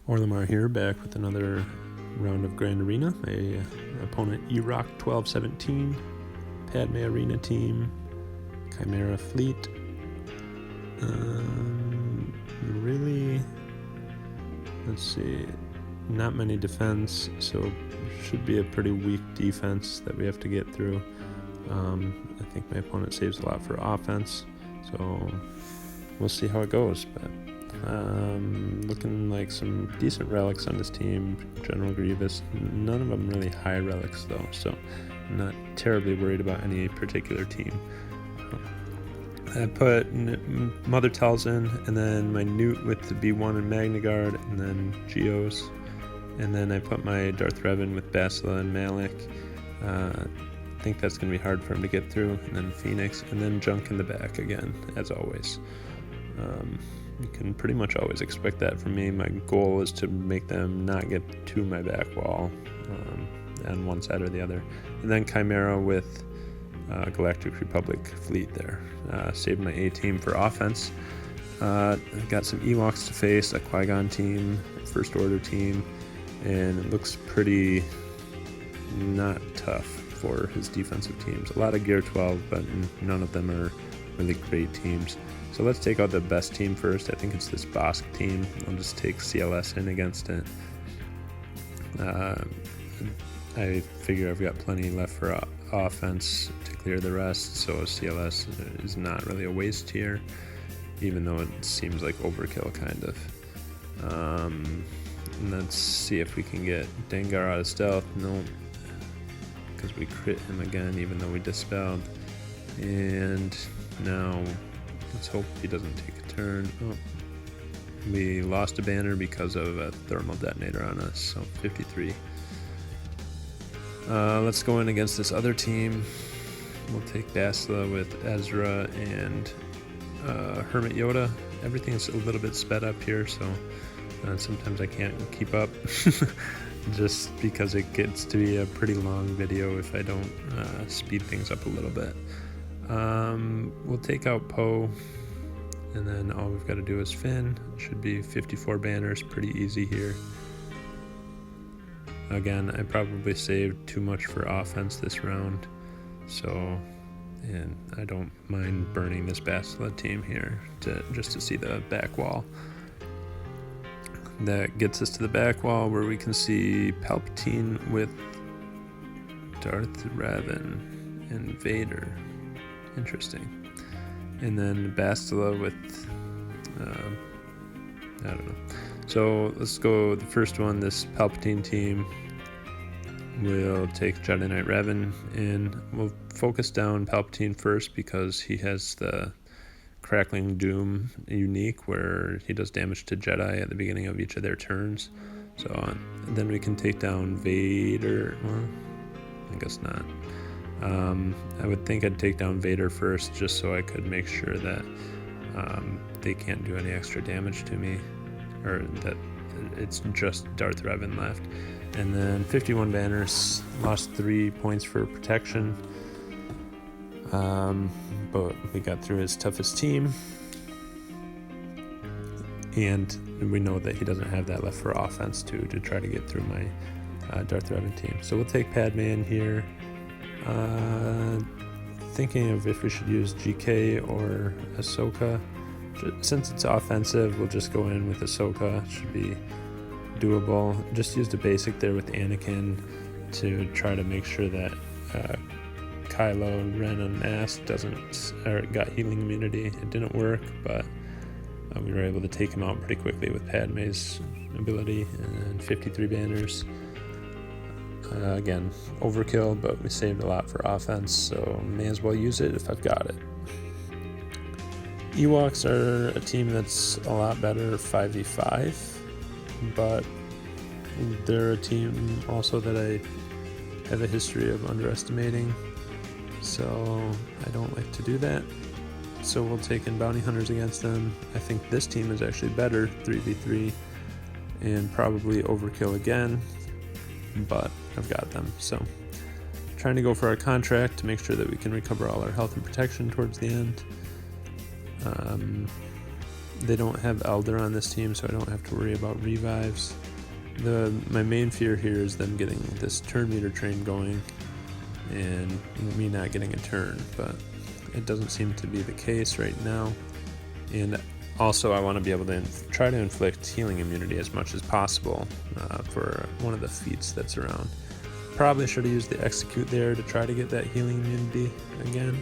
Orlamar here, back with another round of Grand Arena. A opponent E-Rock 1217, Padme Arena team, Chimera Fleet. Really, let's see, not many defense, so should be a pretty weak defense that we have to get through. I think my opponent saves a lot for offense, so we'll see how it goes. But looking like some decent relics on this team. General Grievous, none of them really high relics though, so I'm not terribly worried about any particular team. I put Mother Talzin, and then my Newt with the B1 and Magna Guard, and then Geos, and then I put my Darth Revan with Basila and Malik. I think that's going to be hard for him to get through, and then Phoenix, and then Junk in the back again, as always. You can pretty much always expect that from me. My goal is to make them not get to my back wall on one side or the other. And then Chimera with Galactic Republic fleet there. Saved my A-team for offense. Got some Ewoks to face, a Qui-Gon team, First Order team, and it looks pretty not tough for his defensive teams. A lot of Gear 12, but none of them are really great teams. So let's take out the best team first. I think it's this Bosk team. I'll just take CLS in against it. I figure I've got plenty left for offense to clear the rest, so CLS is not really a waste here, even though it seems like overkill kind of. And let's see if we can get Dengar out of stealth. No, because we crit him again, even though we dispelled. And now let's hope he doesn't take a turn. Oh, we lost a banner because of a thermal detonator on us, so 53. Let's go in against this other team. We'll take Basila with Ezra and Hermit Yoda. Everything is a little bit sped up here, so sometimes I can't keep up just because it gets to be a pretty long video if I don't speed things up a little bit. We'll take out Poe, and then all we've got to do is Finn. It should be 54 banners, pretty easy here. Again, I probably saved too much for offense this round, and I don't mind burning this Basila team here just to see the back wall. That gets us to the back wall where we can see Palpatine with Darth Revan and Vader. Interesting. And then Basila with I don't know. So let's go the first one, this Palpatine team. We'll take Jedi Knight Revan, and we'll focus down Palpatine first because he has the Crackling Doom unique where he does damage to Jedi at the beginning of each of their turns. So then we can take down Vader. Well, I guess not. I would think I'd take down Vader first just so I could make sure that they can't do any extra damage to me, or that it's just Darth Revan left. And then 51 banners, lost 3 points for protection, but we got through his toughest team, and we know that he doesn't have that left for offense to try to get through my Darth Revan team. So we'll take Padme in here. Thinking of if we should use GK or Ahsoka. Since it's offensive, we'll just go in with Ahsoka. Should be doable. Just used a basic there with Anakin to try to make sure that Kylo Ren unmasked got healing immunity. It didn't work, but we were able to take him out pretty quickly with Padme's ability. And 53 banners. Again, overkill, but we saved a lot for offense, so may as well use it if I've got it. Ewoks are a team that's a lot better 5v5, but they're a team also that I have a history of underestimating, so I don't like to do that. So we'll take in bounty hunters against them. I think this team is actually better 3v3 and probably overkill again, but I've got them. So trying to go for our contract to make sure that we can recover all our health and protection towards the end. They don't have Elder on this team, so I don't have to worry about revives. My main fear here is them getting this turn meter train going and me not getting a turn, but it doesn't seem to be the case right now. And also I want to be able to try to inflict healing immunity as much as possible for one of the feats that's around. Probably should have used the execute there to try to get that healing immunity again,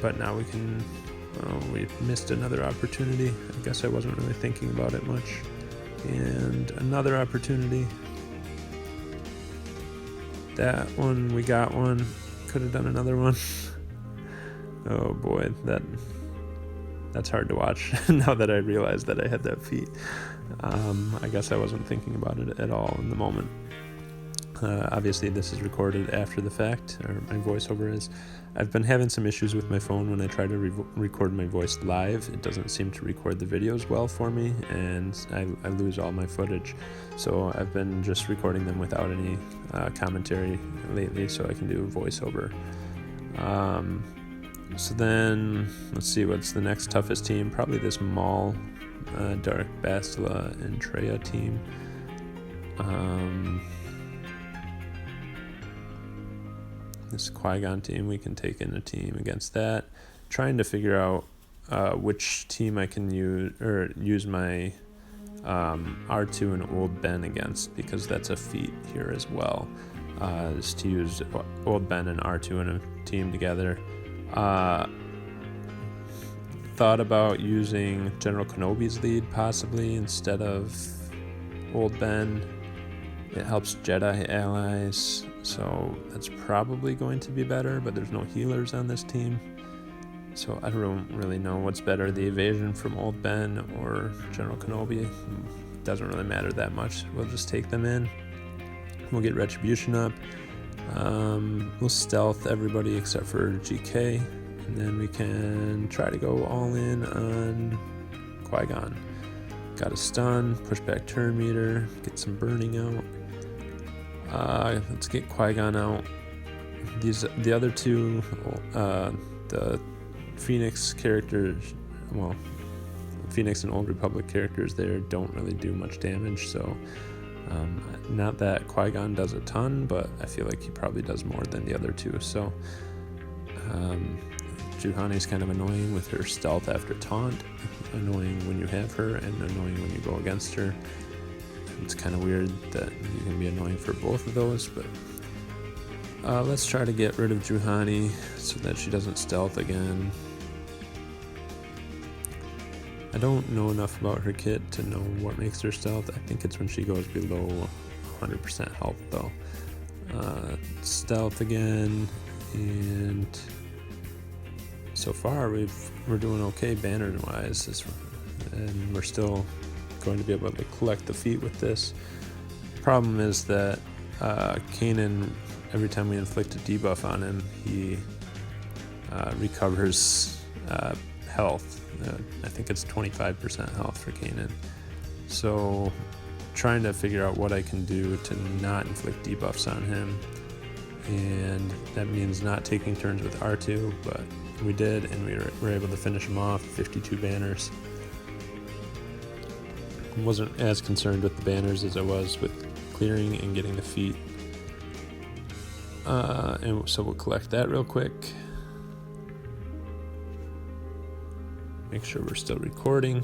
but now we missed another opportunity. I guess I wasn't really thinking about it much. And another opportunity. That one, we got one. Could have done another one. Oh boy, that's hard to watch now that I realized that I had that feat. I guess I wasn't thinking about it at all in the moment. Obviously this is recorded after the fact, or my voiceover is. I've been having some issues with my phone when I try to record my voice live. It doesn't seem to record the videos well for me, and I lose all my footage. So I've been just recording them without any commentary lately, so I can do a voiceover. So then, let's see, what's the next toughest team? Probably this Maul, Dark Bastila, and Treya team. This Qui-Gon team, we can take in a team against that. Trying to figure out which team I can use my R2 and Old Ben against, because that's a feat here as well. Is to use Old Ben and R2 in a team together. Thought about using General Kenobi's lead possibly instead of Old Ben. It helps Jedi allies, so that's probably going to be better, but there's no healers on this team. So I don't really know what's better, the evasion from Old Ben or General Kenobi. It doesn't really matter that much. We'll just take them in. We'll get Retribution up. We'll stealth everybody except for GK, and then we can try to go all in on Qui-Gon. Got a stun, push back turn meter, get some burning out. Let's get Qui-Gon out. The other two, the Phoenix characters, well, Phoenix and Old Republic characters there don't really do much damage, so not that Qui-Gon does a ton, but I feel like he probably does more than the other two. So Juhani's kind of annoying with her stealth after taunt, annoying when you have her and annoying when you go against her. It's kind of weird that you can be annoying for both of those, but let's try to get rid of Juhani so that she doesn't stealth again. I don't know enough about her kit to know what makes her stealth. I think it's when she goes below 100% health though. Stealth again, and so far we're doing okay banner wise, and we're still going to be able to collect the feat with this. Problem is that Kanan, every time we inflict a debuff on him, he recovers health. I think it's 25% health for Kanan. So trying to figure out what I can do to not inflict debuffs on him, and that means not taking turns with R2, but we did, and we were able to finish him off. 52 banners. Wasn't as concerned with the banners as I was with clearing and getting the feat. And so we'll collect that real quick. Make sure we're still recording.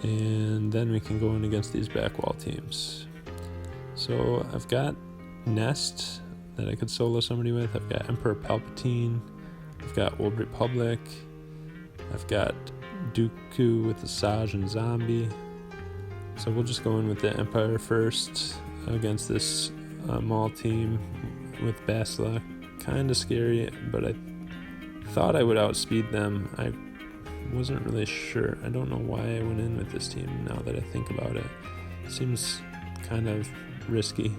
And then we can go in against these back wall teams. So I've got Nest that I could solo somebody with. I've got Emperor Palpatine. I've got Old Republic. I've got Dooku with Asajj and Zombie. So we'll just go in with the Empire first against this Maul team with Bastila. Kind of scary, but I thought I would outspeed them. I wasn't really sure. I don't know why I went in with this team now that I think about it. Seems kind of risky.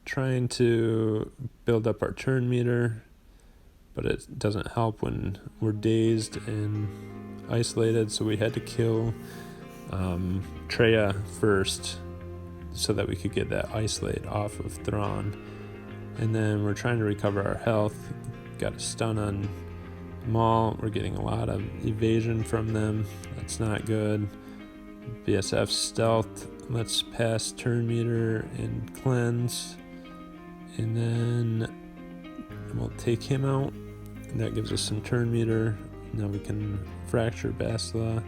Trying to build up our turn meter, but it doesn't help when we're dazed and isolated, so we had to kill Treya first so that we could get that isolate off of Thrawn. And then we're trying to recover our health. Got a stun on Maul, we're getting a lot of evasion from them. That's not good. BSF stealth. Let's pass turn meter and cleanse. And then we'll take him out. That gives us some turn meter. Now we can fracture Bastila.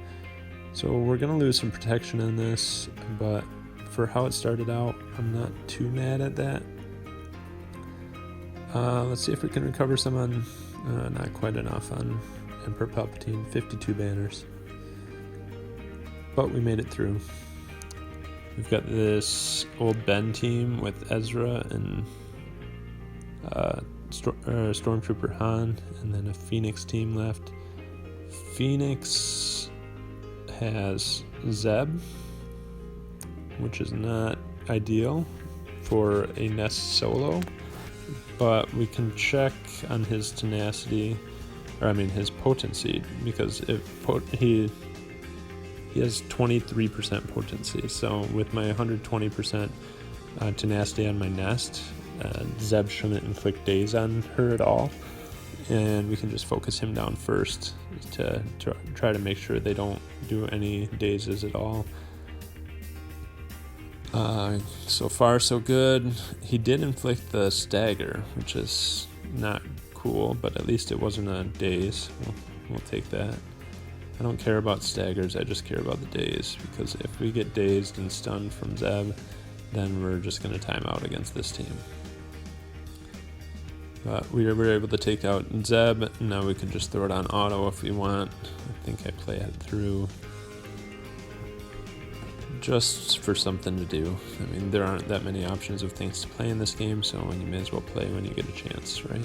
So we're going to lose some protection on this, but for how it started out, I'm not too mad at that. Let's see if we can recover some on, not quite enough on Emperor Palpatine, 52 banners. But we made it through. We've got this old Ben team with Ezra and Stormtrooper Han, and then a Phoenix team left. Phoenix has Zeb, which is not ideal for a Nest solo, but we can check on his tenacity, his potency, because he has 23% potency. So with my 120% tenacity on my Nest, Zeb shouldn't inflict daze on her at all, and we can just focus him down first to try to make sure they don't do any dazes at all. So far so good. He did inflict the stagger, which is not cool, but at least it wasn't a daze. We'll take that. I don't care about staggers, I just care about the daze, because if we get dazed and stunned from Zeb, then we're just going to time out against this team. But we were able to take out Zeb. Now we can just throw it on auto if we want. I think I play it through just for something to do. I mean, there aren't that many options of things to play in this game, so you may as well play when you get a chance, right?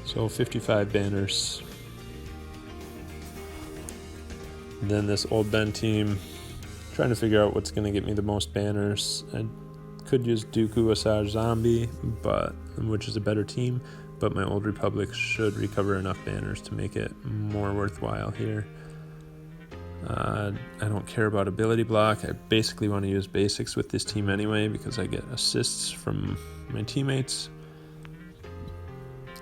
So 55 banners. And then this old Ben team, trying to figure out what's going to get me the most banners. I could use Dooku Asajj Zombie, which is a better team, but my Old Republic should recover enough banners to make it more worthwhile here. I don't care about ability block. I basically want to use basics with this team anyway, because I get assists from my teammates.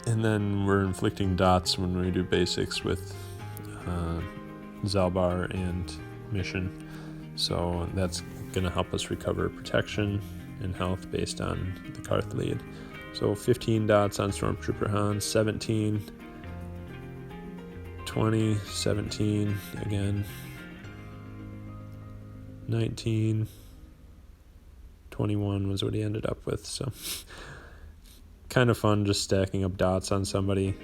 And then we're inflicting dots when we do basics with Zalbar and Mission. So that's going to help us recover protection and health based on the Karth lead. So 15 dots on Stormtrooper Han, 17, 20, 17 again, 19, 21 was what he ended up with. So kind of fun just stacking up dots on somebody.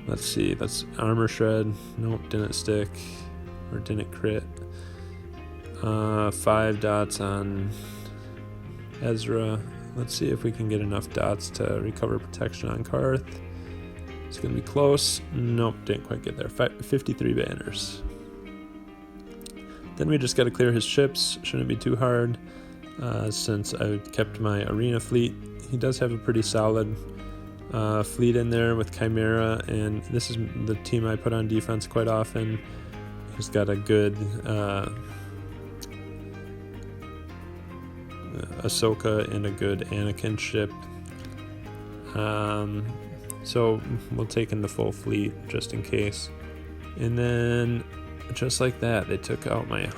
Let's see, that's Armor Shred. Nope, didn't stick or didn't crit. 5 dots on Ezra. Let's see if we can get enough dots to recover protection on Karth. It's going to be close. Nope, didn't quite get there. 53 banners. Then we just got to clear his ships. Shouldn't be too hard since I kept my arena fleet. He does have a pretty solid fleet in there with Chimera, and this is the team I put on defense quite often. He's got a good Ahsoka and a good Anakin ship. So we'll take in the full fleet just in case. And then just like that, they took out my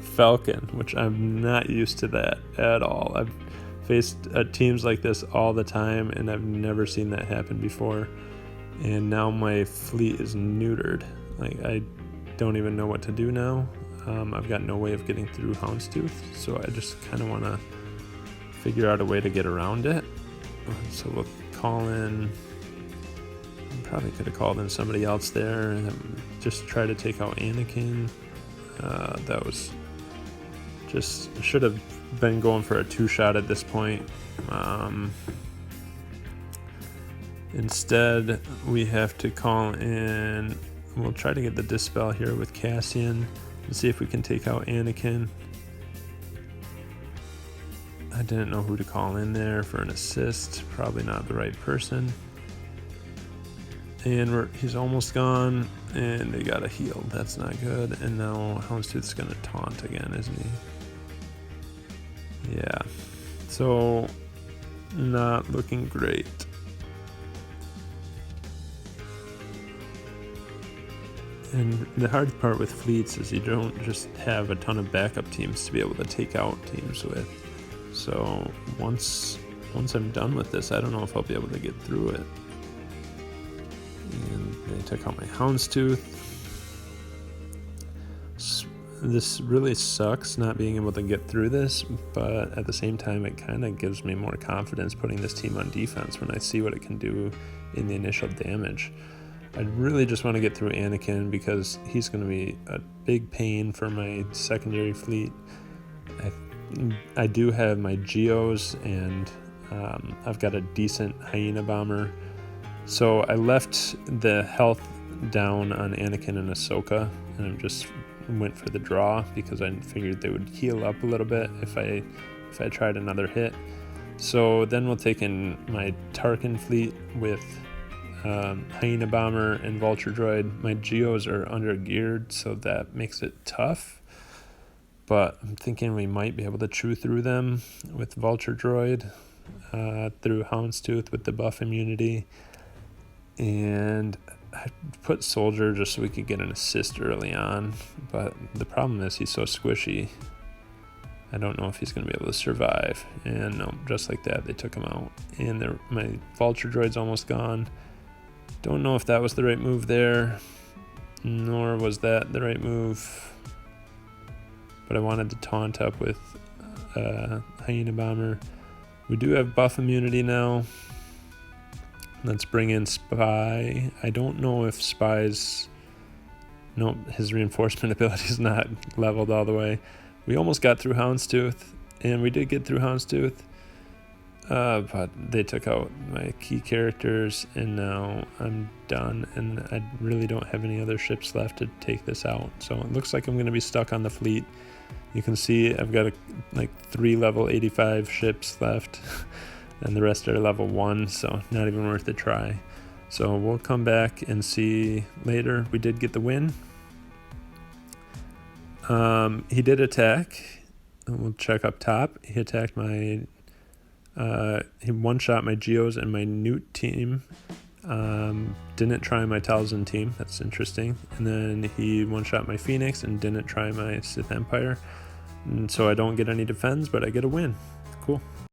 Falcon, which I'm not used to that at all. I've faced teams like this all the time, and I've never seen that happen before. And now my fleet is neutered. Like, I don't even know what to do now. I've got no way of getting through Houndstooth, so I just kind of want to figure out a way to get around it. So we'll call in, probably could have called in somebody else there and just try to take out Anakin. That was just, should have been going for a 2-shot at this point. Instead, we have to call in, we'll try to get the Dispel here with Cassian and see if we can take out Anakin. I didn't know who to call in there for an assist. Probably not the right person. And he's almost gone, and they got a heal. That's not good. And now Houndstooth's going to taunt again, isn't he? Yeah. So, not looking great. And the hard part with fleets is you don't just have a ton of backup teams to be able to take out teams with. So once I'm done with this, I don't know if I'll be able to get through it. And they took out my Houndstooth. This really sucks not being able to get through this, but at the same time it kind of gives me more confidence putting this team on defense when I see what it can do in the initial damage. I really just want to get through Anakin because he's going to be a big pain for my secondary fleet. I do have my Geos, and I've got a decent Hyena Bomber. So I left the health down on Anakin and Ahsoka, and I just went for the draw because I figured they would heal up a little bit if I tried another hit. So then we'll take in my Tarkin fleet with Hyena Bomber and Vulture Droid. My Geos are under geared, so that makes it tough, but I'm thinking we might be able to chew through them with Vulture Droid, through Houndstooth with the buff immunity, and I put Soldier just so we could get an assist early on, but the problem is he's so squishy. I don't know if he's going to be able to survive, and no, just like that, they took him out, and my Vulture Droid's almost gone. Don't know if that was the right move there, nor was that the right move, but I wanted to taunt up with Hyena Bomber. We do have buff immunity now. Let's bring in Spy. I don't know if Spy's... Nope, his reinforcement ability is not leveled all the way. We almost got through Houndstooth, and we did get through Houndstooth. But they took out my key characters, and now I'm done, and I really don't have any other ships left to take this out. So it looks like I'm going to be stuck on the fleet. You can see I've got like 3 level 85 ships left, and the rest are level 1, so not even worth a try. So we'll come back and see later. We did get the win. He did attack. We'll check up top. He attacked my... he one-shot my Geos and my Newt team. Didn't try my Talzin team. That's interesting. And then he one-shot my Phoenix and didn't try my Sith Empire. And so I don't get any defense, but I get a win. Cool.